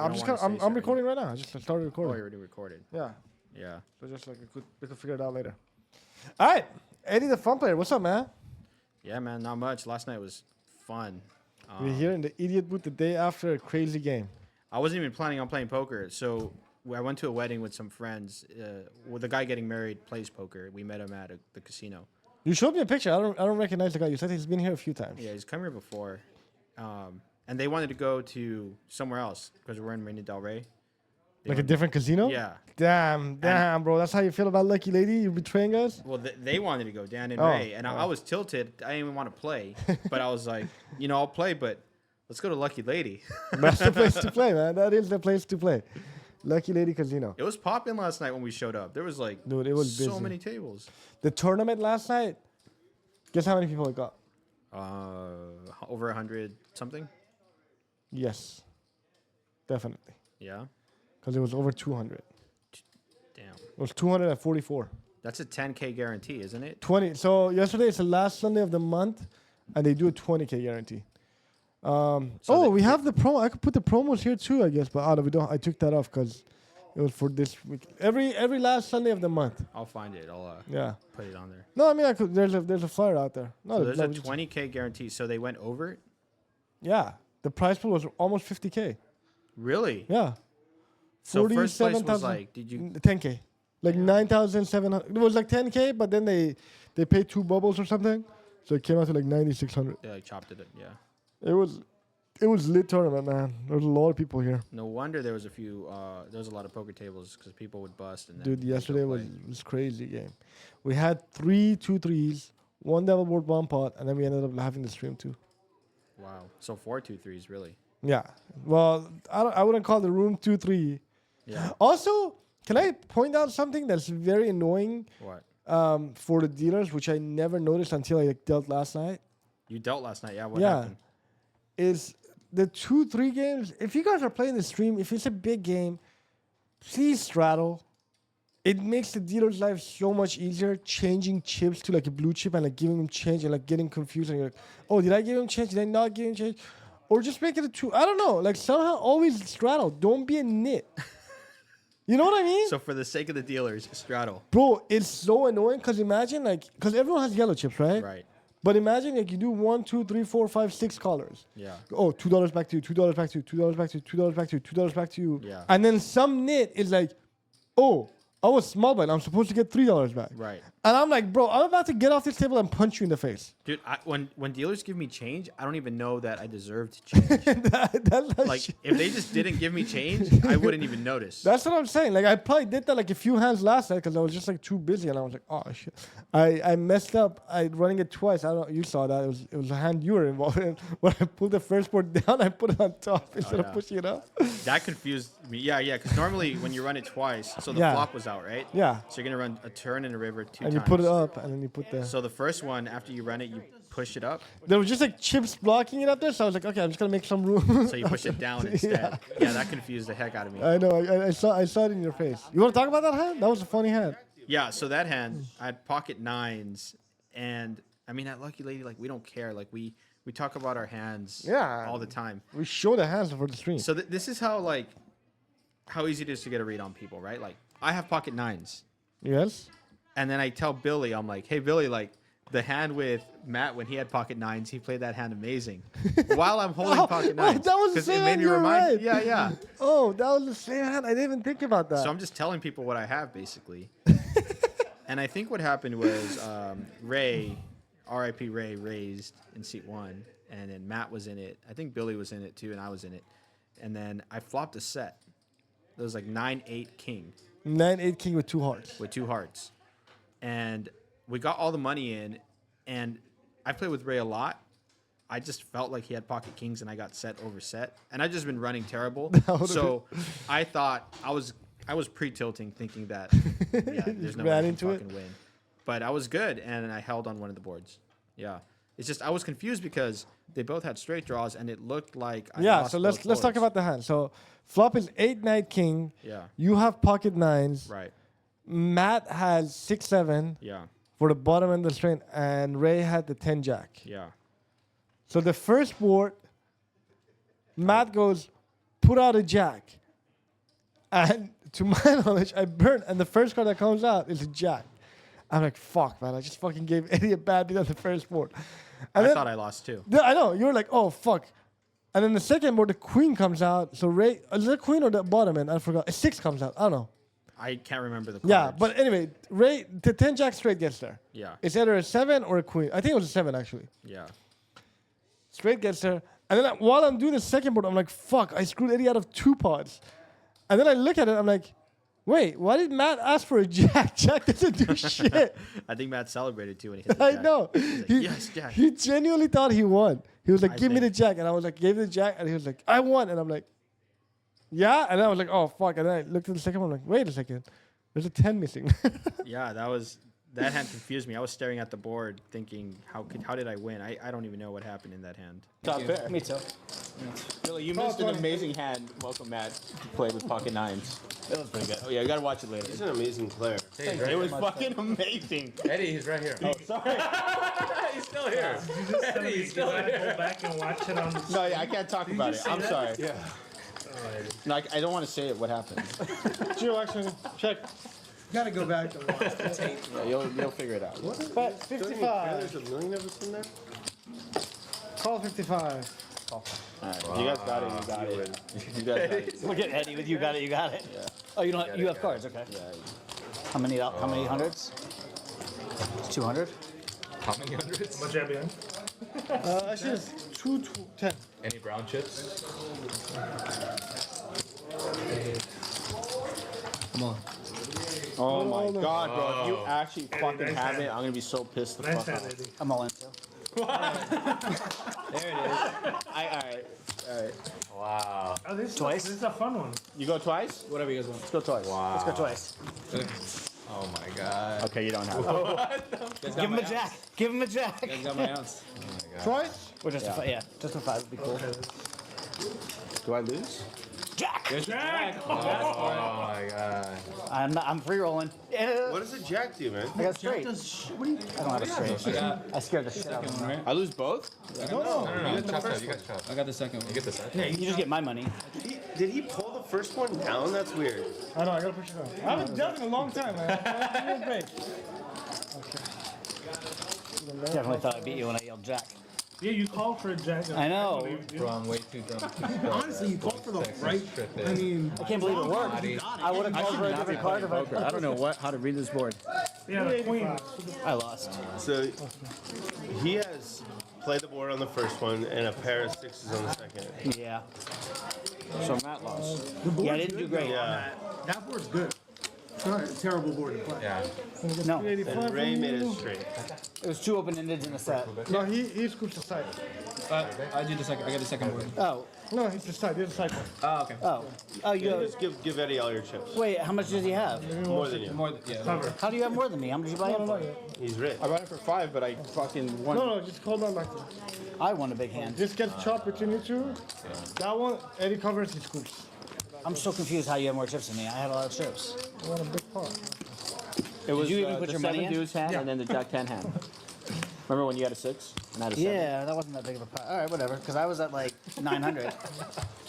I'm recording right now. I just started recording. Oh, you already recorded. Yeah. Yeah. So just like we could figure it out later. All right, Eddie, the fun player. What's up, man? Yeah, man. Not much. Last night was fun. We're here in the idiot booth the day after a crazy game. I wasn't even planning on playing poker, so I went to a wedding with some friends. Well, the guy getting married plays poker. We met him at the casino. You showed me a picture. I don't recognize the guy. You said he's been here a few times. Yeah, he's come here before, and they wanted to go to somewhere else because we're in Marina Del Rey. Like a different casino? Yeah. Damn, bro. That's how you feel about Lucky Lady? You're betraying us? Well, they wanted to go, Dan and Ray, and I was tilted. I didn't even want to play, but I was like, I'll play, but let's go to Lucky Lady. That's the place to play, man. That is the place to play. Lucky Lady Casino. It was popping last night when we showed up. There was like, dude, it was so busy. many tables. The tournament last night, guess how many people it got? Over 100 something. Yes, definitely. Yeah. Because it was over 200. Damn. It was 244. That's a 10K guarantee, isn't it? 20. So yesterday is the last Sunday of the month, and they do a 20K guarantee. We have the promo. I could put the promos here too, I guess, but we don't. I took that off because it was for this week. Every last Sunday of the month. I'll find it. I'll put it on there. No, I mean I could. There's a flyer out there. No, so there's a 20K guarantee. So they went over it? Yeah, the prize pool was almost 50K. Really? Yeah. So first place was like, 10K, like 9,700. It was like 10K, but then they paid 2 bubbles or something, so it came out to like 9,600. They like chopped it. Yeah. It was lit tournament, man. There was a lot of people here. No wonder there was there was a lot of poker tables because people would bust. And dude, yesterday was crazy game. We had 3 2-3s, 1 double board, 1 pot, and then we ended up having the stream too. Wow. So 4 2-3s really. Yeah. Well, I wouldn't call the room 2-3. Yeah. Also, can I point out something that's very annoying? What? For the dealers, which I never noticed until I dealt last night. You dealt last night, yeah. What happened? Is the 2-3 games? If you guys are playing the stream, if it's a big game, please straddle. It makes the dealer's life so much easier. Changing chips to like a blue chip and like giving him change and like getting confused and you're like, oh, did I give him change? Did I not give him change? Or just make it a 2. I don't know. Like somehow always straddle. Don't be a nit. You know what I mean? So for the sake of the dealers, straddle. Bro, it's so annoying because imagine because everyone has yellow chips, right? Right. But imagine you do 1, 2, 3, 4, 5, 6 callers. Yeah. Oh, $2 back to you, $2 back to you, $2 back to you, $2 back to you, $2 back to you. Yeah. And then some nit is like, oh, I was small blind. I'm supposed to get $3 back. Right. And I'm like, bro, I'm about to get off this table and punch you in the face. Dude, when dealers give me change, I don't even know that I deserved change. Like, if they just didn't give me change, I wouldn't even notice. That's what I'm saying. Like, I probably did that like a few hands last night because I was just like too busy, and I was like, oh shit, I messed up. I running it twice. I don't know. You saw that. It was a hand you were involved in. When I pulled the first board down, I put it on top instead of pushing it up. That confused me. Yeah. Because normally when you run it twice, so the flop was out, right? Yeah. So you're gonna run a turn and a river 2 times. And you put it up, and then you put the. So the first one, after you run it, you push it up. There was just like chips blocking it up there, so I was like, okay, I'm just gonna make some room. So you push it down instead. Yeah, that confused the heck out of me. I know. I saw it in your face. You want to talk about that hand? That was a funny hand. Yeah. So that hand, I had pocket 9s, and I mean at Lucky Lady, like we don't care. Like we talk about our hands. All the time. We show the hands for the stream. So this is how easy it is to get a read on people, right? Like I have pocket 9s. Yes. And then I tell Billy, I'm like, hey, Billy, like the hand with Matt when he had pocket 9s, he played that hand amazing. While I'm holding pocket 9s. That was the same hand. You were right. Yeah. Oh, that was the same hand. I didn't even think about that. So I'm just telling people what I have, basically. And I think what happened was Ray, R.I.P. Ray, raised in seat 1. And then Matt was in it. I think Billy was in it, too, and I was in it. And then I flopped a set. It was like 9-8 king. 9-8 king with 2 hearts. With 2 hearts. And we got all the money in, and I played with Ray a lot. I just felt like he had pocket kings, and I got set over set. And I've just been running terrible. So I thought I was pre-tilting, thinking that there's no way I can fucking win. But I was good, and I held on one of the boards. Yeah. It's just I was confused because they both had straight draws, and it looked like I lost so let's talk about the hand. So flop is 8-9 king. Yeah. You have pocket 9s. Right. Matt has 6-7. Yeah. For the bottom end of the string, and Ray had the 10 jack. Yeah. So the first board, Matt goes put out a jack. And to my knowledge, I burnt, and the first card that comes out is a jack. I'm like, fuck, man, I just fucking gave Eddie a bad beat on the first board. And I then, thought I lost too. I know, you were like, oh, fuck. And then the second board, the queen comes out. So Ray, is it the queen or the bottom end? I forgot. A 6 comes out. I don't know. I can't remember the cards. Yeah, but anyway, Ray, the 10 jack straight gets there. Yeah. It's either a 7 or a queen. I think it was a 7, actually. Yeah. Straight gets there. And then while I'm doing the second board, I'm like, fuck, I screwed Eddie out of 2 pots. And then I look at it, I'm like, wait, why did Matt ask for a jack? Jack doesn't do shit. I think Matt celebrated too when he hit the I jack. know. Like, yes, jack. He genuinely thought he won. He was like, I give me the think- jack. And I was like, gave him the jack. And he was like, I won. And I'm like, yeah. And I was like, oh, fuck. And then I looked at the second one, I'm like, wait a second. There's a 10 missing. Yeah, that hand confused me. I was staring at the board thinking, how did I win? I don't even know what happened in that hand. Top pair. Me too. Really, you missed an amazing hand. Welcome, Matt, to play with pocket 9s. It was pretty good. Oh yeah, you gotta watch it later. He's an amazing player. It was fucking amazing. Eddie, he's right here. Oh, sorry. He's still here. He's still here. Go back and watch it on the. No, yeah, I can't talk about it. I'm sorry. Yeah. No, I don't want to say it. What happened? Gio, actually, check. Gotta go back and watch the tape. Yeah, you'll figure it out. But 55. There's a million of us in there. Call 55. All right, you guys got it. You got it. You guys got it. Look at Eddie with you got it, you got it. Yeah. Oh, you don't. You have cards, okay. Yeah. How many hundreds? 200. How many hundreds? Much have you in? Actually, it's 2 to 10. Any brown chips? Come on. Oh my god, bro! If you Oh. actually fucking nice have hand. it, I'm gonna be so pissed the Nice fuck hand, off. Eddie. I'm all in too. There it is. All right. Wow. Oh, this Twice? This is a fun one. You go twice? Whatever you guys want. Let's go twice. Wow. Let's go twice. Oh my god. Okay, you don't have it. Give him a jack. Give him a jack. You guys got my ounce. Twice? Or just yeah, just a 5 would be cool. Do I lose? Jack. Jack! Oh my god. I'm free rolling. What does a jack do, man? I got straight. I don't have a straight. I scared the shit out of Second him. one, right? I lose both? No, you got chopped up. You got chopped. I got the second one. You get the second. Yeah, you just get my money. Did he pull the first one down? That's weird. I know, I gotta push it down. I haven't done it in a long time, man. Give me a break. Definitely thought I beat you when I yelled Jack. Yeah, you called for a jack. I know. Bro, I'm way too drunk. Honestly, you called for the right. I mean, I can't believe it worked. I would have called for a different card if I. I don't know how to read this board. Yeah, the queen. I lost. So he has played the board on the first one and a pair of 6s on the second. Yeah. So Matt lost. Yeah, I didn't do great. Yeah. that board's good. It's not a terrible board to play. Yeah. No, And Ray made it straight. it was 2 open-ended in a set. No, he scoops the side. I did the second. I got the second board. Oh, No, he's the side. He's the side one. Oh, okay. oh, you. Just give Eddie all your chips. Wait, how much does he have? More than you. More, yeah. How do you have more than me? How much did you buy him for? He's rich. I bought it for 5, but I fucking won. No, just hold on back. I won a big hand. This gets chopped between you two. That one, Eddie covers, he scoops. I'm so confused how you have more chips than me. I had a lot of chips. I want a big pot. It was you even put the your money 7 in? deuce hand and then the jack 10 hand. Remember when you had a 6 and I had a 7? Yeah, that wasn't that big of a pot. All right, whatever. Because I was at like 900.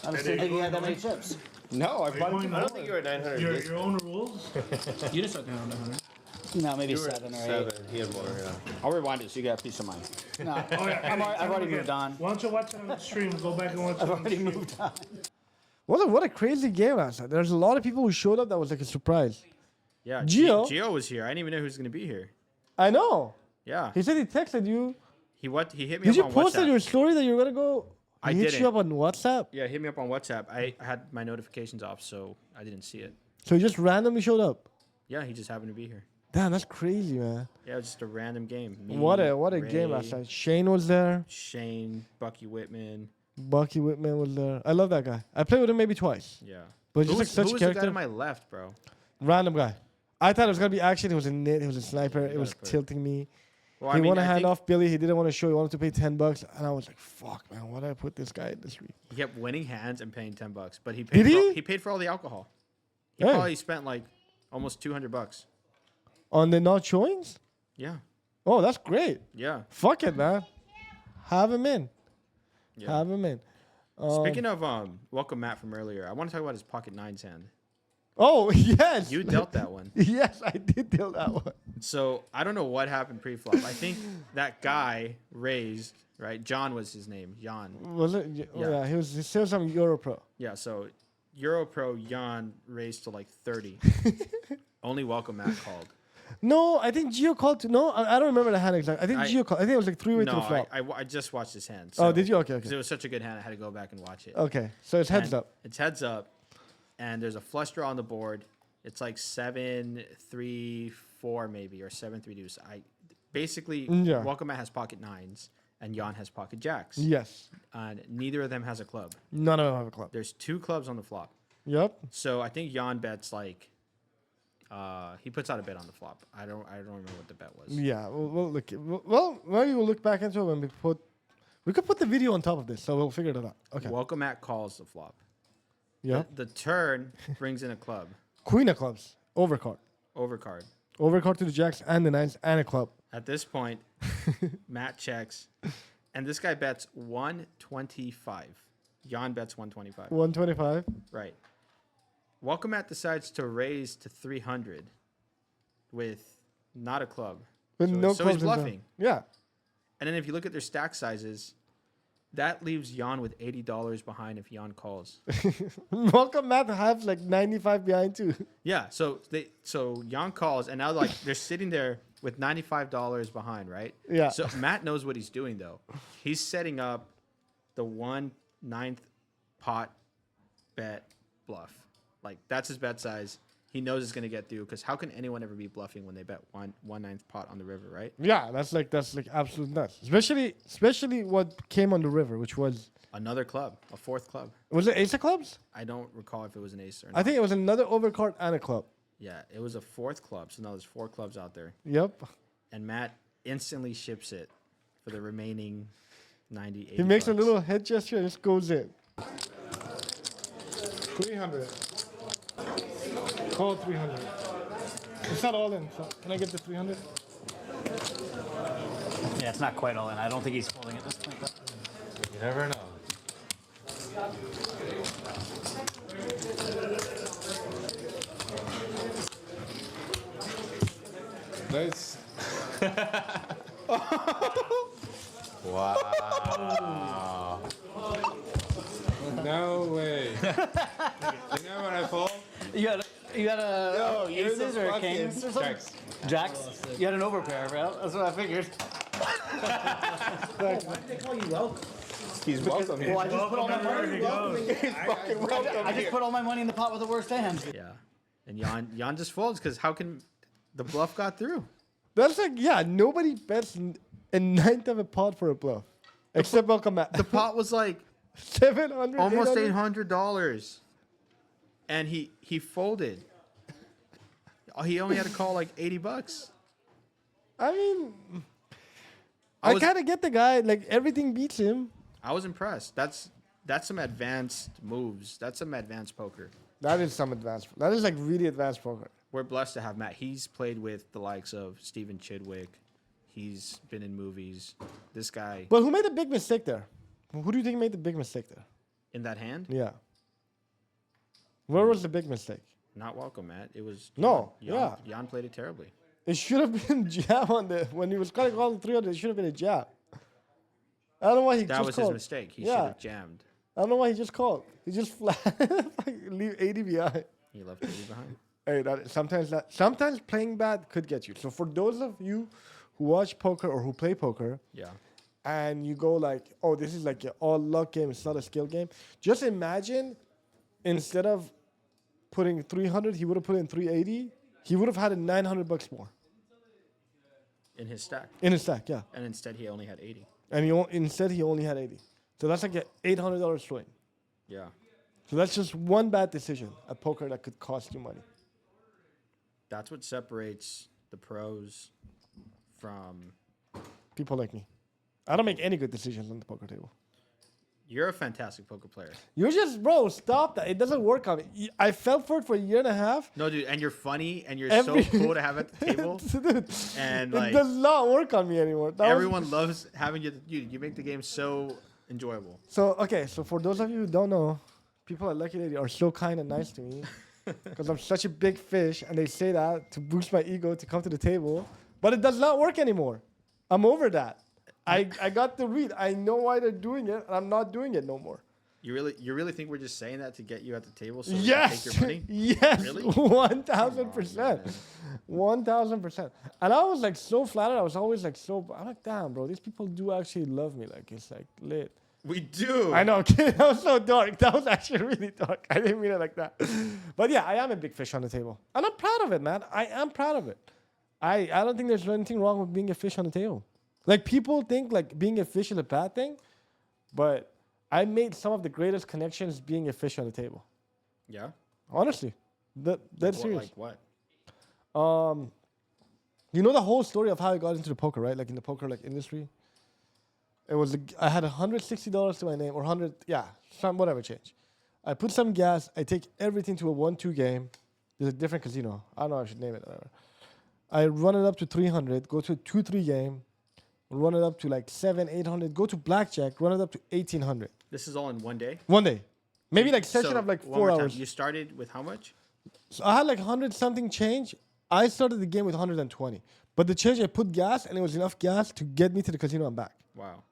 I was thinking you had that many chips. No, I bought going I don't think you were at 900. Your own rules? You just started on 100. No, maybe You were at 7 or 8. 7. He had more, yeah. I'll rewind it so you get a piece of mind. No, Oh, yeah. I've already moved on. Why don't you watch it on the stream? Go back and watch it I've on the already stream. moved on. What a crazy game last night. There's a lot of people who showed up that was like a surprise. Yeah, Gio? Gio was here. I didn't even know who was gonna be here. I know. Yeah. He said he texted you. He hit me Did up you on post WhatsApp. on your story that you were gonna go? I He hit didn't. you up on WhatsApp. Yeah, hit me up on WhatsApp. I had my notifications off, so I didn't see it. So he just randomly showed up. Yeah, he just happened to be here. Damn, that's crazy, man. Yeah, it was just a random game. Me, What a Ray, game last night. Shane was there. Shane, Bucky Whitman. Bucky Whitman was there. I love that guy. I played with him maybe twice. Yeah. But he's Who just like was, such who a was the guy character. to my left, bro? Random guy. I thought it was gonna be action. He was a nit. He was a sniper. It got was it, but- tilting me. Well, He wanted to I hand think off Billy. He didn't want to show. He wanted to pay $10, and I was like, "Fuck, man! Why did I put this guy in this week?" he kept winning hands and paying $10, but he paid. Did he? He paid for all the alcohol. He Hey. probably spent like almost $200. On the not showings. Yeah. Oh, that's great. Yeah. Fuck it, man. Have him in. Yeah. Have him in. Speaking of welcome Matt from earlier, I want to talk about his pocket nines hand. Oh yes. You dealt that one. Yes, I did deal that one. So I don't know what happened pre-flop. I think that guy raised, right? John was his name. Jan. Was it? Yeah, he was still some Euro Pro. Yeah, so Euro Pro Jan raised to like 30. Only welcome Matt called. No, I think Gio called to. No, I don't remember the hand exactly. I think Gio called. I think it was like 3-way to the No, flop. I just watched his hand. Oh, did you? Okay, Because okay. it was such a good hand, I had to go back and watch it. Okay, so it's heads And up. It's heads up, and there's a flush draw on the board. It's like 7-3-4 maybe, or 7-3 deuce. Basically, Yeah. welcome Matt has pocket nines, and Jan has pocket jacks. Yes. And neither of them has a club. None of them have a club. There's 2 clubs on the flop. Yep. So I think Jan bets like he puts out a bet on the flop. I don't remember what the bet was. Yeah. We'll look. Well, maybe we'll look back into it when we put. We could put the video on top of this, so we'll figure it out. Okay. Welcome Matt calls the flop. Yep. The turn brings in a club. Queen of clubs. Overcard. Overcard. Overcard to the jacks and the nines and a club. At this point, Matt checks, and this guy bets 125. Jan bets 125. 125. Right. Welcome Matt decides to raise to 300 with not a club. With So- no so clubs he's in town. bluffing. Yeah. And then if you look at their stack sizes, that leaves Jan with $80 behind if Jan calls. Welcome Matt have like 95 behind too. Yeah, so Jan calls, and now like they're sitting there with $95 behind, right? Yeah. So Matt knows what he's doing though. He's setting up the 1/9 pot bet bluff. Like that's his bet size. He knows it's gonna get through because how can anyone ever be bluffing when they bet 1/9 pot on the river, right? Yeah, that's like absolute nuts. Especially what came on the river, which was Another club, a 4th club. it ace of clubs? I don't recall if it was an ace or not. I think it was another overcard and a club. Yeah, it was a 4th club. So now there's 4 clubs out there. Yep. And Matt instantly ships it for the remaining 98. He makes a little head gesture and just goes in. 300. Call 300. It's not all in. So can I get the 300? Yeah, it's not quite all in. I don't think he's folding at this point. Though. You never know. Nice. Wow. No way. You know when I fall? You got a you're aces the or fucking kings or something? Jacks. Jacks. You had an overpair, bro. That's what I figured. They call you welcome. He's welcome here. Well, I just put all my Wherever he money. goes. I just put all my money in the pot with the worst hand. Yeah. And Jan just folds because how can the bluff got through? That's like, yeah, nobody bets a 9th of a pot for a bluff. Except Welcome Matt. The pot was like 700. almost 800. $800. And he folded. He only had to call like $80. I mean, I I was- kind of get the guy. Like, everything beats him. I was impressed. That's some advanced moves. That's some advanced poker. That is some advanced. That is like really advanced poker. We're blessed to have Matt. He's played with the likes of Steven Chidwick. He's been in movies. This guy But who made the big mistake there? Who do you think made the big mistake there? in that hand, Yeah. Where was the big mistake? not welcome, Matt. It was No, Jan played it terribly. It should have been jab on the when he was trying to call the 300. It should have been a jab. I don't know why he That just was called. his mistake. He should Yeah. have jammed. I don't know why he just called. He just flat leave 80 behind. He left 80 behind. Hey, sometimes playing bad could get you. So for those of you who watch poker or who play poker, Yeah. and you go like, oh, this is like an all luck game, it's not a skill game. Just imagine instead of putting 300, he would have put in 380. He would have had a $900 more In his stack. in his stack, yeah. And instead he only had 80. And instead he only had 80. So that's like an $800 swing. Yeah. So that's just one bad decision at poker that could cost you money. That's what separates the pros from People like me. I don't make any good decisions on the poker table. You're a fantastic poker player. You're just, bro, stop that. It doesn't work on me. I fell for it for a year and a half. No, dude, and you're funny and you're Every- so cool to have at the table. Dude, And it like does not work on me anymore. That was- everyone loves having you. You make the game so enjoyable. So okay, so for those of you who don't know, people at Lucky Lady are so kind and nice to me because I'm such a big fish, and they say that to boost my ego to come to the table, but it does not work anymore. I'm over that. I got the read. I know why they're doing it, and I'm not doing it no more. You really think we're just saying that to get you at the table so we can Yes, take your money? yes, Really? 1,000%, 1,000%. And I was like so flattered. I was always like I'm like, damn, bro, these people do actually love me. Like it's like lit. We do. I know, kid. That was so dark. That was actually really dark. I didn't mean it like that. But yeah, I am a big fish on the table, and I'm proud of it, man. I am proud of it. I don't think there's anything wrong with being a fish on the table. Like people think like being a fish is a bad thing, but I made some of the greatest connections being a fish on the table. Yeah. Honestly, that's What, serious. like what? You know the whole story of how I got into the poker, right? Like in the poker like industry. It was I had $160 to my name, or some whatever change. I put some gas. I take everything to a 1-2 game. There's a different casino. I don't know. I should name it. Whatever. I run it up to 300. Go to a 2-3 game. Run it up to like 700-800. Go to blackjack. Run it up to 1,800. This is all in one day? One day, maybe like session So, of like one 4 more time. hours. You started with how much? So I had like 100 something change. I started the game with 120, but the change I put gas, and it was enough gas to get me to the casino and back. Wow.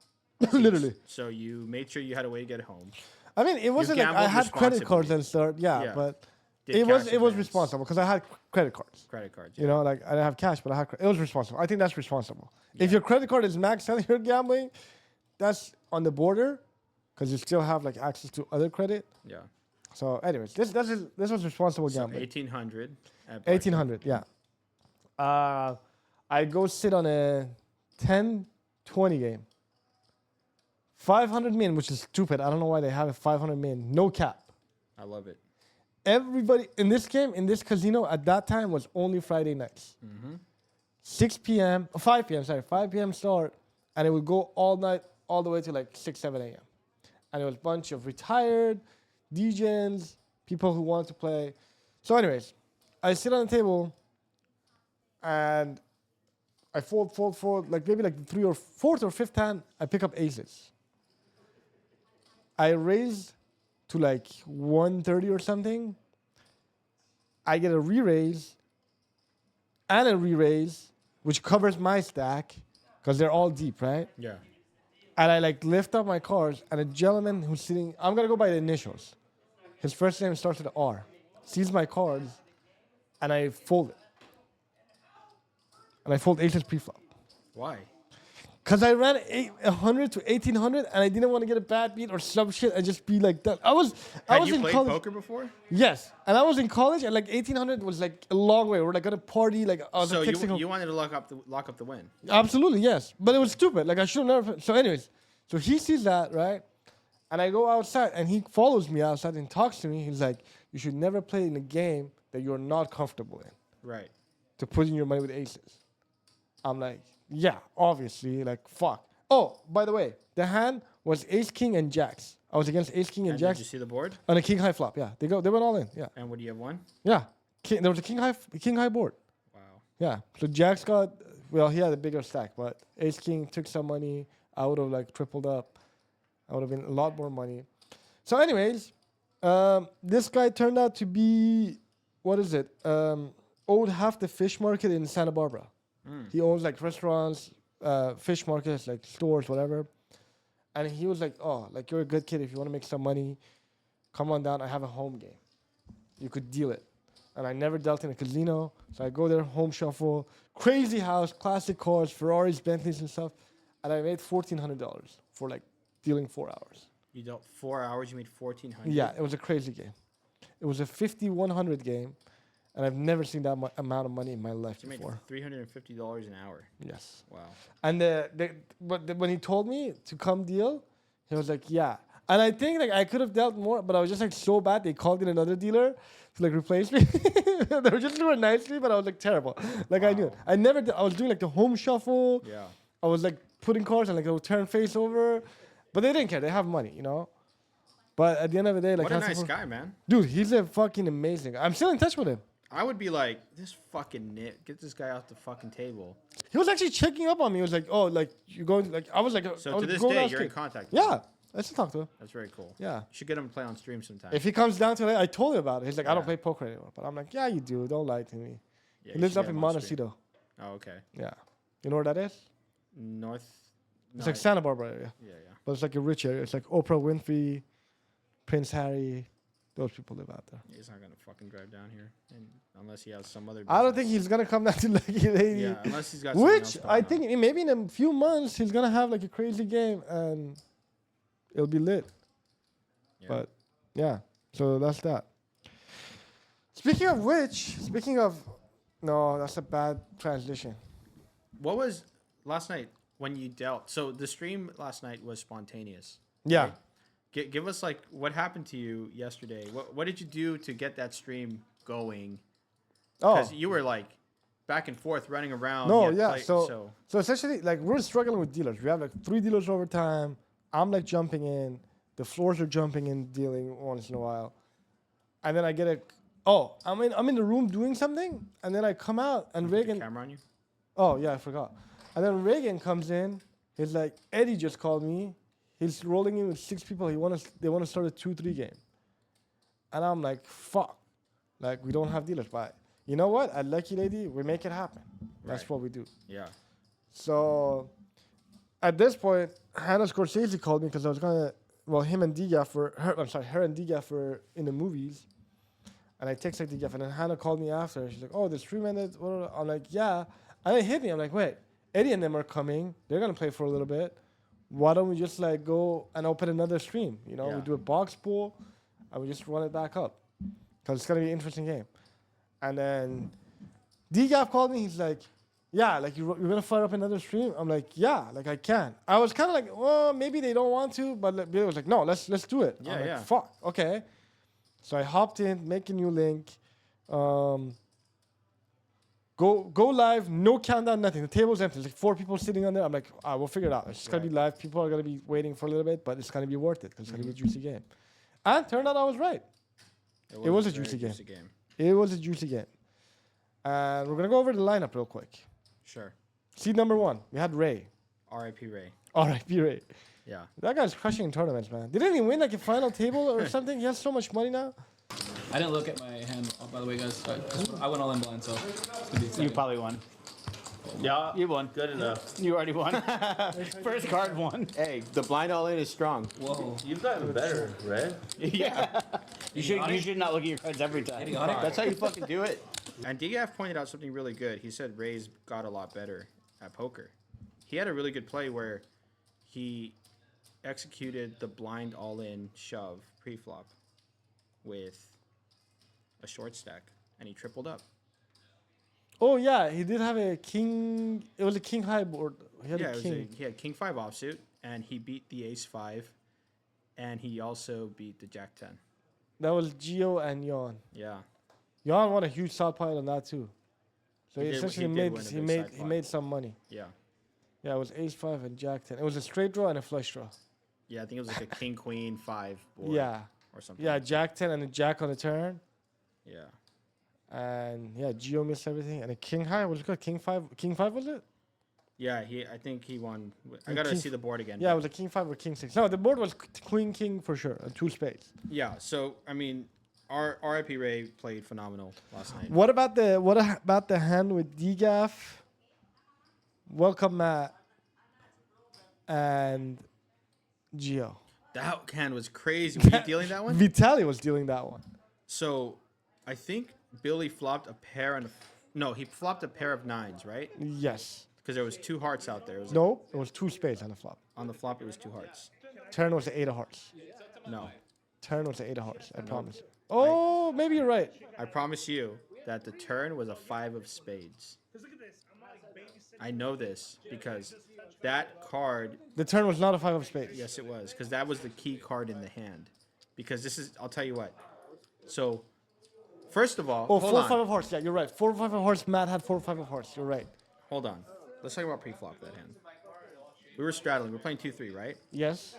Literally. So you made sure you had a way to get home. I mean, it wasn't like I gambled had credit cards responsibly. and stuff. Yeah, Yeah. but Did it was cash it was advance. responsible because I had credit cards. Credit cards. You know, like I didn't have cash, but I had. It was responsible. I think that's responsible. If your credit card is maxed out, you're gambling. That's on the border, because you still have like access to other credit. Yeah. So, anyways, this was responsible So gambling. 1,800. At 1,800, yeah. I go sit on a 10-20 game. 500 min, which is stupid. I don't know why they have a 500 min. No cap. I love it. Everybody in this game, in this casino at that time was only Friday nights. 5 p.m. start, and it would go all night, all the way to like 6-7 a.m. And it was a bunch of retired DJs, people who wanted to play. So anyways, I sit on the table, and I fold, like maybe like the 4th or 5th hand, I pick up aces. I raise to like 130 or something. I get a re-raise and a re-raise, which covers my stack, because they're all deep, right? Yeah. And I like lift up my cards, and a gentleman who's sitting, I'm gonna go by the initials. His first name starts with R. Sees my cards, and I fold it. And I fold aces pre-flop. Why? Because I ran 100 to 1,800, and I didn't want to get a bad beat or some shit and just be like that. I was Had you in played college. poker before? Yes, and I was in college, and like 1,800 was like a long way. We're like gonna party, like I was So like, texting home. you wanted to lock up the win. Absolutely, yes. But it was stupid. Like I should have never. So anyways, so he sees that, right? And I go outside, and he follows me outside and talks to me. He's like, you should never play in a game that you're not comfortable in, Right. to put in your money with aces. I'm like, yeah, obviously, like, fuck. Oh, by the way, the hand was ace, king, and jacks. I was against ace, king, and And jacks did you see the board? on a king high flop. Yeah, they went all in. Yeah, And what do you have won? yeah. There was a king high board. Wow. Yeah. So Jacks got, well, he had a bigger stack, but ace, king took some money. I would have like tripled up. I would have been a lot more money. So, anyways, this guy turned out to be, what is it? Owned half the fish market in Santa Barbara. He owns like restaurants, fish markets, like stores, whatever. And he was like, oh, like you're a good kid. If you want to make some money, come on down. I have a home game. You could deal it. And I never dealt in a casino. So I go there, home shuffle, crazy house, classic cars, Ferraris, Bentleys and stuff. And I made $1,400 for like dealing 4 hours. You dealt 4 hours. You made 1,400. Yeah, it was a crazy game. It was a 5,100 game. And I've never seen that amount of money in my life You made before. $350 an hour. Yes. Wow. And when he told me to come deal, he was like, yeah. And I think like I could have dealt more, but I was just like so bad. They called in another dealer to like replace me. They were just doing it nicely, but I was like terrible. Like I knew it. I was doing like the home shuffle. Yeah. I was like putting cards and like I would turn face over, but they didn't care. They have money, you know. But at the end of the day, like What a nice guy, man. dude, he's a fucking amazing guy. I'm still in touch with him. I would be like, this fucking nit. Get this guy off the fucking table. He was actually checking up on me. He was like, oh, like you going? Like I was like, So I was to this grown day, ass you're in kid. contact. Yeah, I still talk to him. That's very cool. Yeah. You should get him to play on stream sometime. If he comes down to it, I told him about it. He's like, I don't Yeah. play poker anymore. But I'm like, yeah, you do. Don't lie to me. Yeah, He you lives should up get in him on stream. Montecito. Oh, okay. Yeah. You know where that is? North. It's no, like Santa Barbara area. Yeah, yeah. But it's like a rich area. It's like Oprah Winfrey, Prince Harry. Those people live out there. He's not gonna fucking drive down here, and unless he has some other. I don't business. think he's gonna come down to Lucky Lady. Yeah, unless he's got. something else Which going I on. think maybe in a few months he's gonna have like a crazy game and it'll be lit. Yeah. But yeah, so that's that. Speaking of, no, that's a bad transition. What was last night when you dealt? So the stream last night was spontaneous. Yeah. Right? Give us like what happened to you yesterday. What did you do to get that stream going? Oh, Because you were like back and forth running around. no, you had yeah. play- So essentially, like we're struggling with dealers. We have like 3 dealers over time. I'm like jumping in. The floors are jumping in, dealing once in a while, and then I get I'm in the room doing something, and then I come out and Put the Reagan. camera on you. Oh yeah, I forgot. And then Reagan comes in. He's like, Eddie just called me. He's rolling in with 6 people. They want to start a 2-3 game. And I'm like, fuck. Like we don't have dealers, but you know what? At Lucky Lady, we make it happen. That's Right. what we do. Yeah. So at this point, Hana Scorsese called me because I was gonna. Well, him and DGAF her and DGAF were in the movies. And I texted DGAF, and then Hannah called me after. She's like, "Oh, the stream ended." I'm like, "Yeah." And it hit me. I'm like, "Wait, Eddie and them are coming. They're gonna play for a little bit. Why don't we just like go and open another stream? You know, Yeah. we do a box pool, and we just run it back up, because it's gonna be an interesting game." And then DGAF called me. He's like, "Yeah, like you're gonna fire up another stream?" I'm like, "Yeah, like I can." I was kind of like, "Oh, maybe they don't want to," but like, Bill was like, "No, let's do it." Yeah, I'm like, yeah. Fuck. Okay. So I hopped in, make a new link, go live, no countdown, nothing. The table's empty. There's like 4 people sitting on there. I'm like, we'll figure it out. It's just gonna be live. People are gonna be waiting for a little bit, but it's gonna be worth it because it's gonna be a juicy game. And turned out I was right. It was a very juicy game. game. It was a juicy game. And we're gonna go over the lineup real quick. Sure. Seed number 1, we had Ray. R.I.P. Ray. R.I.P. Ray. Yeah. That guy's crushing in tournaments, man. Didn't he win like a final table or something? He has so much money now. I didn't look at my hand, by the way, guys. I went all in blind, so it's gonna be You exciting. probably won. Yeah, You won. good enough. You already won. First card won. Hey, the blind all in is strong. Whoa. You've gotten better, right? Yeah. You should not look at your cards every time. Idiotic. That's how you fucking do it. And DGAF pointed out something really good. He said Ray's got a lot better at poker. He had a really good play where he executed the blind all-in shove pre-flop with a short stack, and he tripled up. Oh yeah, he did have a king. It was a king high board. He had Yeah, a king. he had king 5 offsuit, and he beat the ace 5, and he also beat the jack 10. That was Gio and Yon. Yeah. Yon won a huge side pile on that too. So He he did- essentially he did made win a he big made side he pot. made some money. Yeah. Yeah, it was ace 5 and jack 10. It was a straight draw and a flush draw. Yeah, I think it was like a king queen 5 board Yeah, or something. yeah, jack 10 and a jack on the turn. Yeah. And yeah, Gio missed everything. And a king high was it good? King 5 was it? Yeah, I think he won. I And gotta king- see the board again. Yeah, it but- was a king 5 or king 6. No, the board was queen king for sure, and 2 spades. Yeah, so I mean, R.I.P. Ray played phenomenal last night. What about the hand with DGAF? Welcome Matt and Gio. That hand was crazy. Were you dealing that one? Vitaly was dealing that one. So, I think Billy flopped a pair and no, he flopped a pair of 9s, right? Yes. Because there was 2 hearts out there. It was No, it was 2 spades on the flop. on the flop, it was 2 hearts. Turn was the 8 of hearts. No, Turn was the 8 of hearts. I promise. Oh, maybe you're right. I promise you that the turn was a 5 of spades. I know this because that card, The turn was not a 5 of spades. yes, it was, because that was the key card in the hand. Because this is, I'll tell you what. So, first of all, Oh, hold 4 on. 5 of hearts. Yeah, you're right. 4 5 of hearts. Matt had 4 5 of hearts. You're right. Hold on. Let's talk about pre-flop that hand. We were straddling. We're playing 2-3, right? Yes.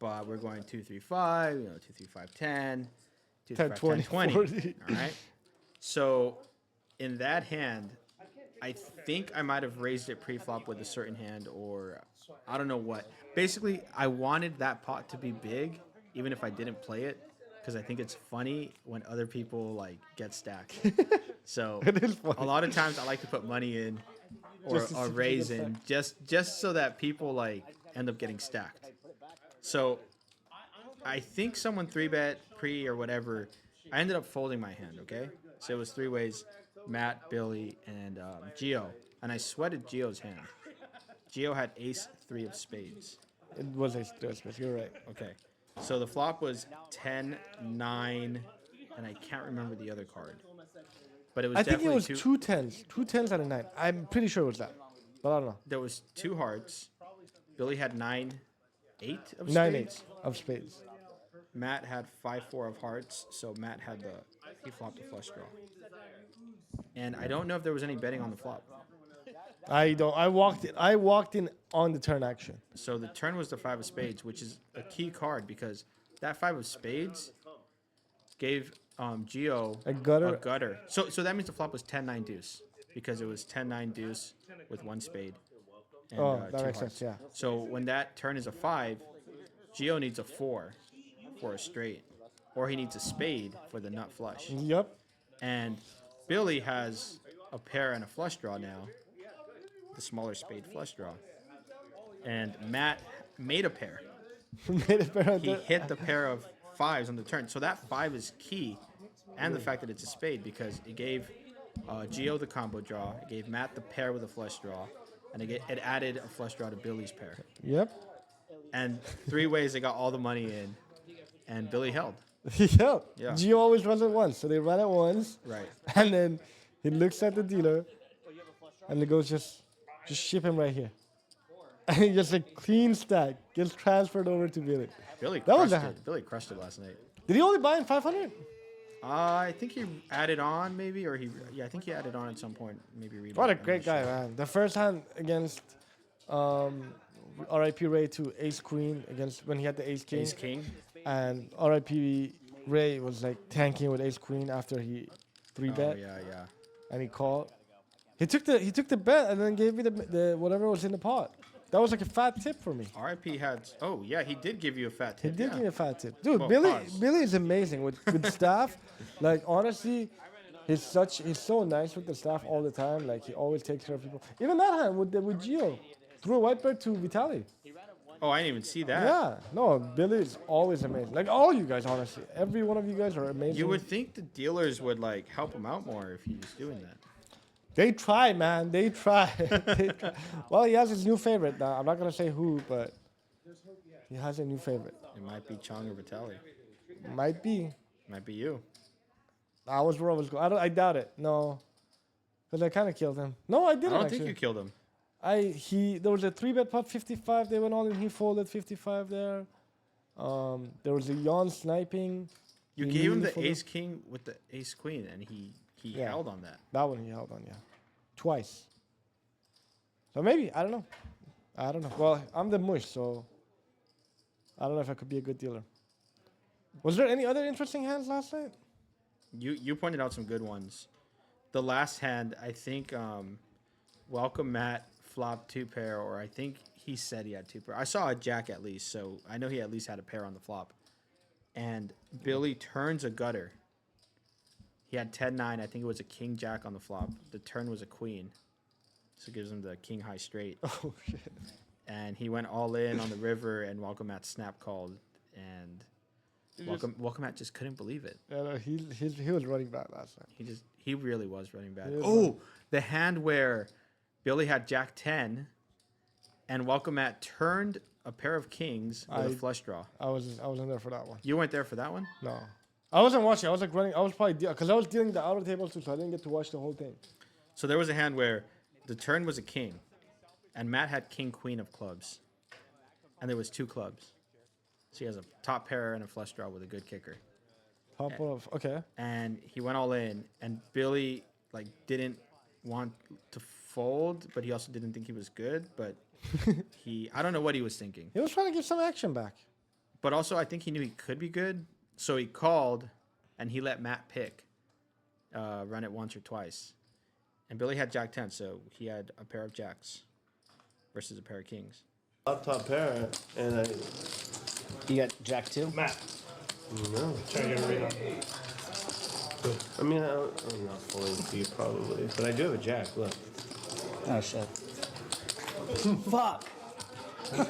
But we're going 2-3-5, 2-3-5, 10, 10, 2-3-5, 20, 10, 20. 40. All right. So in that hand, I think I might have raised it pre-flop with a certain hand, or I don't know what. Basically, I wanted that pot to be big, even if I didn't play it, because I think it's funny when other people like get stacked. So It is funny. a lot of times I like to put money in or, Just to see or if you raise get in, just so that people like end up getting stacked. So I think someone 3-bet pre or whatever. I ended up folding my hand. Okay, so it was 3 ways. Matt, Billy, and Gio. And I sweated Gio's hand. Gio had ace 3 of spades. It was a space. You're right. Okay. So the flop was 10, 9, and I can't remember the other card. But it was I think it definitely was two. two tens and a 9. I'm pretty sure it was that, but I don't know. There was 2 hearts. Billy had 9, 8 of 9 spades. 8 of spades. Matt had 5, 4 of hearts. So Matt had he flopped a flush draw. And I don't know if there was any betting on the flop. I don't. I walked in on the turn action. So the turn was the 5 of spades, which is a key card because that 5 of spades gave Gio A gutter. a gutter. So that means the flop was 10-9 deuce because it was 10-9 deuce with 1 spade. And, Oh, that 2 makes hearts. sense. Yeah. So when that turn is a 5, Gio needs a 4 for a straight, or he needs a spade for the nut flush. Yep. And Billy has a pair and a flush draw now, the smaller spade flush draw. And Matt made a pair. Made it better. He hit the pair of 5s on the turn. So that 5 is key, and the fact that it's a spade because it gave Gio the combo draw, it gave Matt the pair with a flush draw, and it added a flush draw to Billy's pair. Yep. And 3 ways they got all the money in, and Billy held. Yep. Yeah. Gio always runs it once, so they run it once, Right. and then he looks at the dealer, and he goes, just ship him right here. And he just a clean stack gets transferred over to Billy. Billy That was crushed a- it. Billy crushed it last night. Did he only buy in 500? I think he added on maybe, or I think he added on at some point. Maybe read. What a great guy, man. The first hand against R.I.P. Ray to Ace Queen against when he had the Ace King. Ace King. And R.I.P. Ray was like tanking with Ace Queen after he 3-bet Oh yeah. and he called. He took the bet and then gave me the whatever was in the pot. That was like a fat tip for me. R.I.P. had. Oh yeah, he did give you a fat He tip. did yeah. give me a fat tip, dude. Well, Billy pause. Billy is amazing with staff. Like honestly, he's so nice with the staff all the time. Like he always takes care of people. Even that hand with Gio, threw a white bird to Vitaly. Oh, I didn't even see that. Yeah, no, Billy is always amazing. Like all you guys, honestly, every one of you guys are amazing. You would think the dealers would like help him out more if he was doing that. They try, man. They try. They try. Well, he has his new favorite now. I'm not gonna say who, but he has a new favorite. It might be Chong or Vitaly. Might be. Might be you. I was where I was going. I doubt it. No, because I kind of killed him. No, I I didn't. don't actually. think you killed him. There was a 3-bet pot 55. They went all in. He folded 55 there. There was a yawn sniping. You He gave him immediately the folded. ace king with the ace queen, and he Yeah. held on that. That one he held on, yeah, twice. So maybe I don't know. Well, I'm the mush, so I don't know if I could be a good dealer. Was there any other interesting hands last night? You pointed out some good ones. The last hand, I think, Welcome Matt flopped 2 pair, or I think he said he had 2 pair. I saw a jack at least, so I know he at least had a pair on the flop. And Billy turns a gutter. He had 10-9. I think it was a king jack on the flop. The turn was a queen, so it gives him the king high straight. Oh shit! And he went all in on the river, and Welcome Matt snap called, and Welcome Matt just couldn't believe it. Yeah, no, he was running back last night. He really was running bad. He was Oh, the hand where Billy had Jack 10, and Welcome Matt turned a pair of kings with a flush draw. I wasn't there for that one. You weren't there for that one? No, I wasn't watching. I was like running. I was probably because I was dealing the outer tables too, so I didn't get to watch the whole thing. So there was a hand where the turn was a king, and Matt had king queen of clubs, and there was 2 clubs. So he has a top pair and a flush draw with a good kicker. Top of okay. And he went all in, and Billy like didn't want to fold, but he also didn't think he was good, but I don't know what he was thinking. He was trying to get some action back. But also I think he knew he could be good, so he called and he let Matt pick, run it once or twice. And Billy had Jack 10, so he had a pair of jacks versus a pair of kings. Top pair, and I. You got Jack 2? Matt, No. try to get a read on. I mean, I'm not fully deep probably, but I do have a jack. Look. Oh, shit. Fuck. That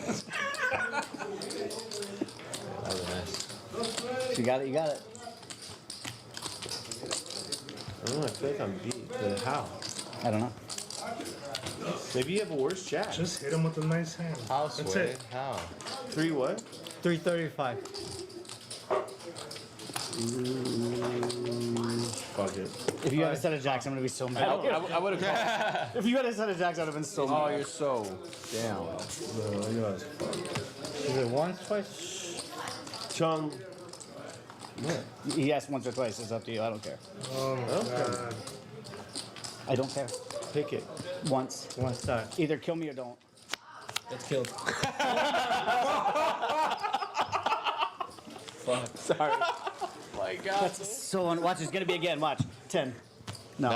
was nice. You got it, you got it. I don't know. I feel like I'm beat. But how? I don't know. Maybe you have a worse jack. Just hit him with a nice hand. How, That's Sway? it. How? 3 what? 335. Fuck it. If you had a set of jacks, I'm gonna be so mad. I would have If you had a set of jacks, I would have been so Oh, mad. you're so down. No, I know it's fucked. Is it once, twice? Chung. He asked once or twice. It's up to you. I don't care. Oh my god. I don't care. Pick it. Once. Once that. Either kill me or don't. It's killed. Sorry. My God. That's so watch. It's gonna be again. Watch. 10. No.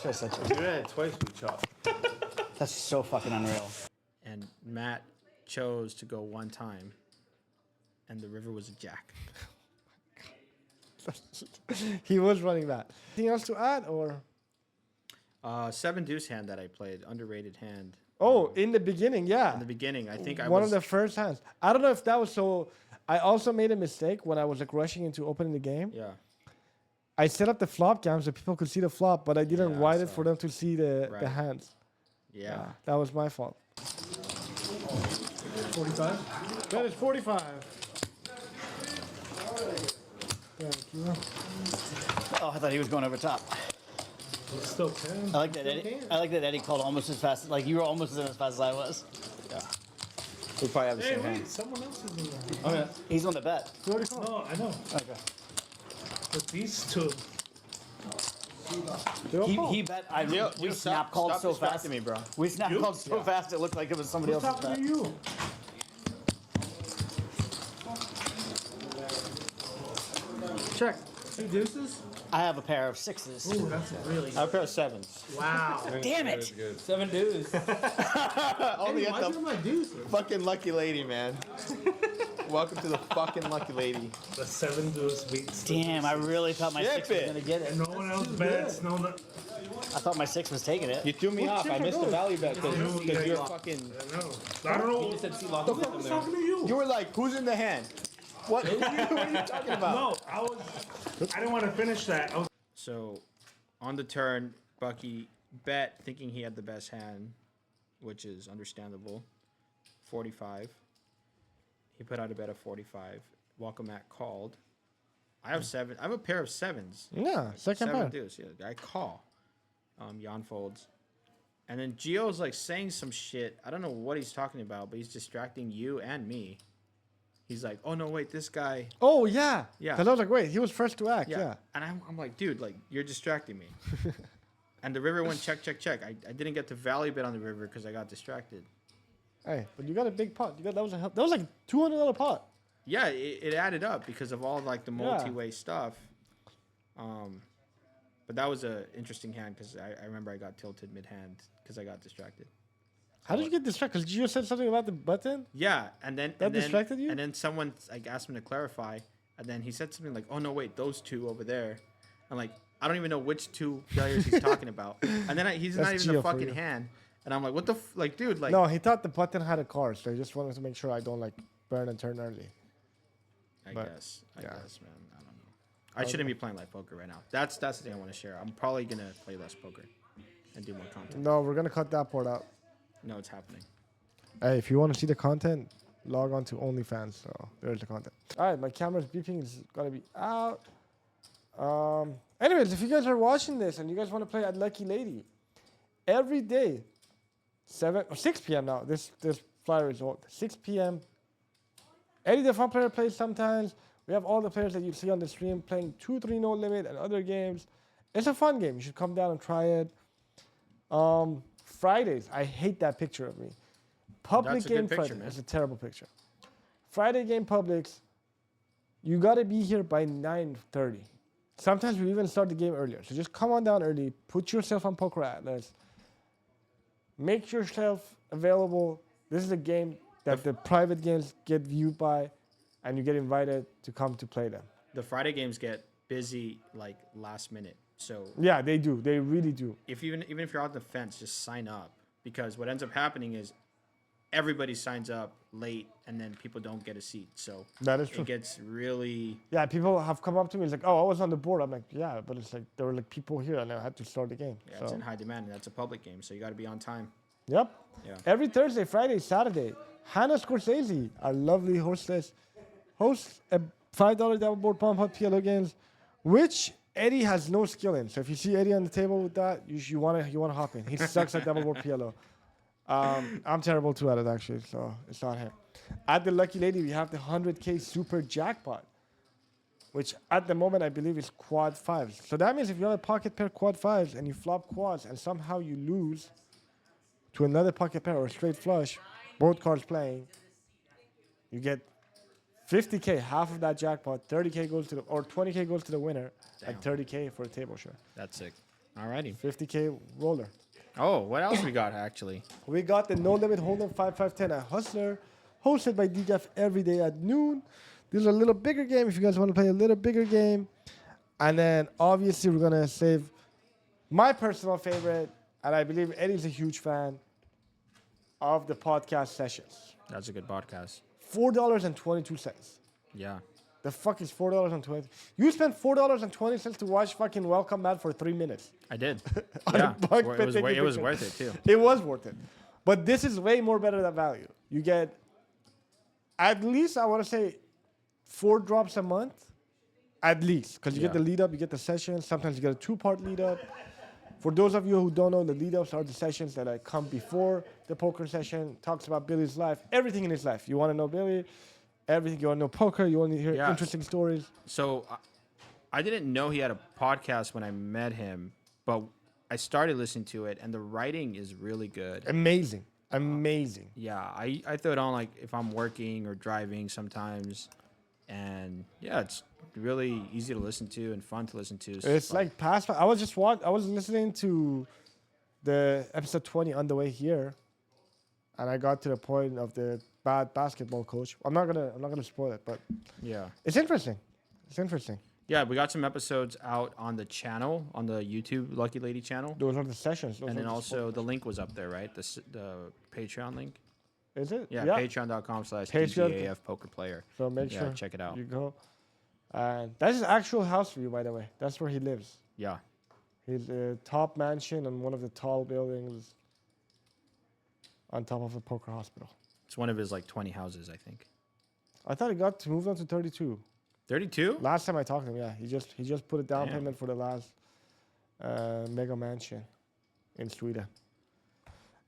Should I said If you ran it twice, we chop. That's so fucking unreal. And Matt chose to go one time, and the river was a jack. He was running that. Anything else to add, or? 7 deuce hand that I played, underrated hand. Oh, in the beginning, yeah. In the beginning, I think I One was of the first hands. I don't know if that was so. I also made a mistake when I was like rushing into opening the game. yeah. I set up the flop cam so people could see the flop, but I didn't Yeah, write it so- for them to see the Right. hands. Yeah. That was my fault. 45? That is 45. Thank you. Oh, I thought he was going over top. Still 10. I like that Eddie. I like that Eddie called almost as fast. Like you were almost as fast as I was. We probably have the Hey, same wait, hand. someone else is in there. Oh yeah. He's on the bet. 44. No, I know. Okay. But these two. He bet. We snap called so fast. Me, bro. We snap You? called so fast it looked like it was somebody Who's else's talking bet. to you? Check. 2 deuces? I have a pair of 6s. Ooh, that's really I have a pair of 7s. Wow. Damn it! 7 dudes. Only at the my deuces? fucking lucky lady, man. Welcome to the fucking lucky lady. The 7 deuce beats. Damn, I really thought my Ship 6 was it. gonna get it. And no one else bets. No, no. I thought my 6 was taking it. You threw me off. I missed the value bet I know, because yeah, you're fucking. I know. I don't know. You said see lock The with fuck them was there. talking to you? You were like, who's in the hand? What? What are you talking about? No, I didn't want to finish that. I was So, on the turn, Bucky bet thinking he had the best hand, which is understandable. 45. He put out a bet of 45. Welcome Matt called. I have 7. I have a pair of 7s. Yeah, second 7 pair. deuce. Yeah, I call. Jan folds. And then Gio's like saying some shit. I don't know what he's talking about, but he's distracting you and me. He's like, oh no, wait, this guy. Oh, yeah. Yeah. Because I was like, wait, he was first to act. Yeah. And I'm like, dude, like, you're distracting me. And the river went check, check, check. I didn't get the value bet on the river because I got distracted. Hey, but you got a big pot. That was like $200 pot. Yeah, it added up because of all like the multi-way stuff. But that was a interesting hand because I remember I got tilted mid-hand because I got distracted. How did you get distracted? Because Gio said something about the button? Yeah, and then That distracted you? And then someone like asked him to clarify, and then he said something like, "Oh no, wait, those two over there." I'm like, I don't even know which 2 players he's talking about. And then he's not That's even Gio a for fucking you. hand. And I'm like, what the like, dude, like. No, he thought the button had a card, so he just wanted to make sure I don't like burn and turn early. I But, guess, yeah. man. I don't know. I shouldn't be playing live poker right now. That's the thing I want to share. I'm probably gonna play less poker and do more content. No, we're gonna cut that part out. No, it's happening. Hey, if you want to see the content, log on to OnlyFans. So there's the content. All right, my camera's beeping. It's gotta be out. Anyways, if you guys are watching this and you guys want to play at Lucky Lady, every day, 7 or 6 p.m. now. This flyer is old. 6 p.m. Eddie the Fun Player plays sometimes. We have all the players that you see on the stream playing 2-3 no limit and other games. It's a fun game. You should come down and try it. Fridays, I hate that picture of me. Public That's a game good picture, Friday. man. It's a terrible picture. Friday game Publix. You gotta be here by 9:30. Sometimes we even start the game earlier. So just come on down early, put yourself on Poker Atlas, make yourself available. This is a game that the private games get viewed by, and you get invited to come to play them. The Friday games get busy like last minute. So Yeah, they do. They really do. if even if you're on the fence, just sign up, because what ends up happening is everybody signs up late and then people don't get a seat. So That is true. it gets really Yeah, people have come up to me. It's like, oh, I was on the board. I'm like, yeah, but it's like there were like people here, and I had to start the game. it's So in high demand. And that's a public game, so you got to be on time. yep. Yeah. Every Thursday, Friday, Saturday, Hana Scorsese, our lovely hostess, hosts a $5 double board pump up PLO games, which Eddie has no skill in. So if you see Eddie on the table with that, you wanna hop in. He sucks at double board PLO. I'm terrible too at it actually, so it's not him. At the Lucky Lady, we have the 100K super jackpot, which at the moment I believe is quad fives. So that means if you have a pocket pair quad fives and you flop quads and somehow you lose to another pocket pair or a straight flush, both cards playing, you get 50K, half of that jackpot, 30K goes to the, or 20K goes to the winner, and 30K for a table share. That's sick. Alrighty. 50K roller. Oh, what else we got actually? We got the No Limit Hold'em 5510 at Hustler, hosted by DGAF every day at noon. This is a little bigger game if you guys want to play a little bigger game. And then obviously we're going to save my personal favorite, and I believe Eddie's a huge fan of the podcast sessions. That's a good podcast. $4.22. Yeah. The fuck is $4.20? You spent $4.20 to watch fucking Welcome Matt for 3 minutes. I did. On a Yeah. bunk It bed was, taking it was pictures. worth it too. It was worth it. But this is way more better than value. You get at least, I want to say, 4 drops a month. At least. Because you get the lead up, you get the sessions. Sometimes you get a 2-part lead up. For those of you who don't know, the lead ups are the sessions that come before the poker session. Talks about Billy's life, everything in his life. You want to know Billy, everything. You want to know poker. You want to hear interesting stories. So I didn't know he had a podcast when I met him, but I started listening to it, and the writing is really good. Amazing. Amazing. Yeah, I throw it on like if I'm working or driving sometimes, and yeah, it's really easy to listen to and fun to listen to. It's like past. I was just I was listening to the episode 20 on the way here, and I got to the point of the bad basketball coach. I'm not gonna spoil it, but yeah, it's interesting. It's interesting. yeah. We got some episodes out on the channel, on the YouTube Lucky Lady channel, Those are the sessions. Those and are then the also the link was up there, right? The Patreon link. Is it? Yeah, Patreon. patreon.com/DGAF poker player. So make Yeah, sure check it out. you go. And that's his actual house view, by the way. That's where he lives. Yeah. His top mansion on one of the tall buildings on top of a poker hospital. It's one of his like 20 houses, I think. I thought he got to move on to 32. 32? Last time I talked to him, yeah, he just put a down Damn. payment for the last mega mansion in Sweden.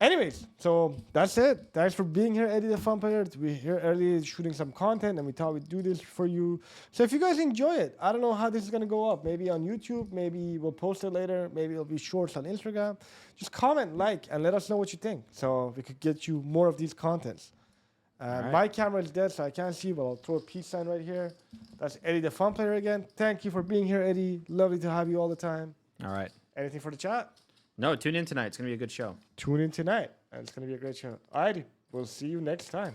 Anyways, so that's it. Thanks for being here, Eddie the Fun Player. We're here early shooting some content, and we thought we'd do this for you. So if you guys enjoy it, I don't know how this is going to go up. Maybe on YouTube, maybe we'll post it later, maybe it'll be shorts on Instagram. Just comment, like, and let us know what you think so we could get you more of these contents. Alright. My camera is dead, so I can't see, but I'll throw a peace sign right here. That's Eddie the Fun Player again. Thank you for being here, Eddie. Lovely to have you all the time. All right. Anything for the chat? No, tune in tonight. It's going to be a good show. Tune in tonight, and it's going to be a great show. Alrighty, we'll see you next time.